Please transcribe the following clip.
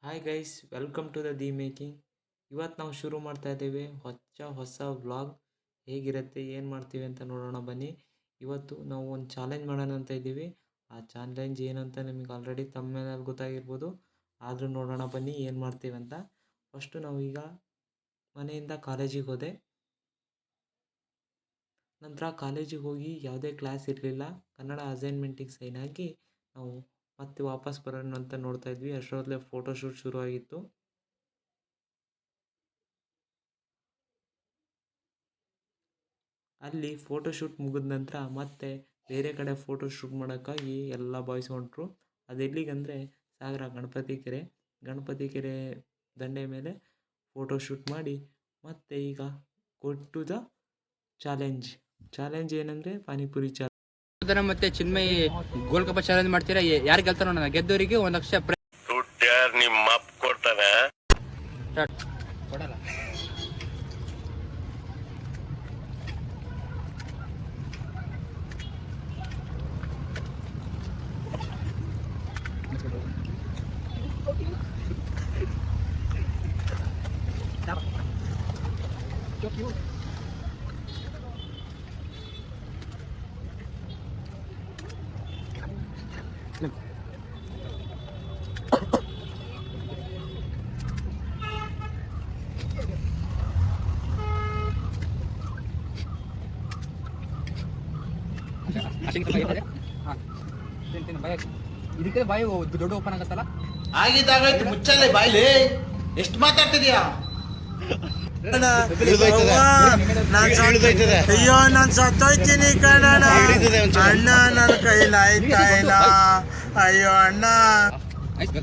Hi guys, welcome to the making. ಇವತ್ತು ನಾವು ಶುರು ಮಾಡ್ತಾ ಇದ್ದೇವೆ ಹೊಸ ವ್ಲಾಗ್. ಹೇಗಿರುತ್ತೆ, ಏನು ಮಾಡ್ತೀವಿ ಅಂತ ನೋಡೋಣ ಬನ್ನಿ. ಇವತ್ತು ನಾವು ಒಂದು ಚಾಲೆಂಜ್ ಮಾಡೋಣ ಅಂತ ಇದ್ದೀವಿ. ಆ ಚಾಲೆಂಜ್ ಏನಂತ ನಿಮಗೆ ಆಲ್ರೆಡಿ ತಮ್ಮ ಗೊತ್ತಾಗಿರ್ಬೋದು. ಆದರೂ ನೋಡೋಣ ಬನ್ನಿ ಏನು ಮಾಡ್ತೀವಿ ಅಂತ. ಫಸ್ಟು ನಾವು ಈಗ ಮನೆಯಿಂದ ಕಾಲೇಜಿಗೆ ಹೋದೆ. ನಂತರ ಕಾಲೇಜಿಗೆ ಹೋಗಿ ಯಾವುದೇ ಕ್ಲಾಸ್ ಇರಲಿಲ್ಲ. ಕನ್ನಡ ಅಸೈನ್ಮೆಂಟಿಗೆ ಸೈನ್ ಹಾಕಿ ನಾವು ಮತ್ತೆ ವಾಪಸ್ ಬರೋಣ ಅಂತ ನೋಡ್ತಾ ಇದ್ವಿ. ಅಷ್ಟರಲ್ಲೇ ಫೋಟೋಶೂಟ್ ಶುರುವಾಗಿತ್ತು. ಅಲ್ಲಿ ಫೋಟೋಶೂಟ್ ಮುಗಿದ ನಂತರ ಮತ್ತೆ ಬೇರೆ ಕಡೆ ಫೋಟೋಶೂಟ್ ಮಾಡೋಕ್ಕಾಗಿ ಎಲ್ಲ ಬಾಯ್ಸ್ ಹೊಂಟರು. ಅದೆಲ್ಲಿಗಂದರೆ ಸಾಗರ ಗಣಪತಿ ಕೆರೆ ದಂಡೆ ಮೇಲೆ ಫೋಟೋಶೂಟ್ ಮಾಡಿ ಮತ್ತೆ ಈಗ ಕೊಟ್ಟು ದ ಚಾಲೆಂಜ್ ಏನಂದರೆ ಪಾನಿಪುರಿ ಚಾಲೆಂಜ್. ಮತ್ತೆ ಚಿನ್ಮಯಿ ಗೋಲ್ಡ್ ಕಪ್ ಚಾಲೆಂಜ್ ಮಾಡ್ತೀರಾ? ಯಾರು ಗೆಲ್ತಾರೋ ನನ್ನ ಗೆದ್ದವರಿಗೆ 1 ಲಕ್ಷ ನಿಮ್ಮ ಅಪ್ಪ ಕೊಡ್ತಾನೆ. ಕೊಡಲ್ಲ. ಇದಕ್ಕೆ ಬಾಯಿ ದೊಡ್ಡ ಓಪನ್ ಆಗತ್ತಲ್ಲ. ಆಗಿದ್ದಾಗಾಯ್ತು, ಮುಚ್ಚಲ್ಲೇ ಬಾಯ್ಲಿ. ಎಷ್ಟು ಮಾತಾಡ್ತಿದ್ಯಾ? ಅಯ್ಯೋ, ನಾನ್ ಸತ್ತೋಯ್ತೀನಿ ಕಣಣ್ಣ. ಅಣ್ಣ ನನ್ನ ಕೈಲಾಯ್ತಾ ಇಲ್ಲ. ಅಯ್ಯೋ ಅಣ್ಣ. ಈಗ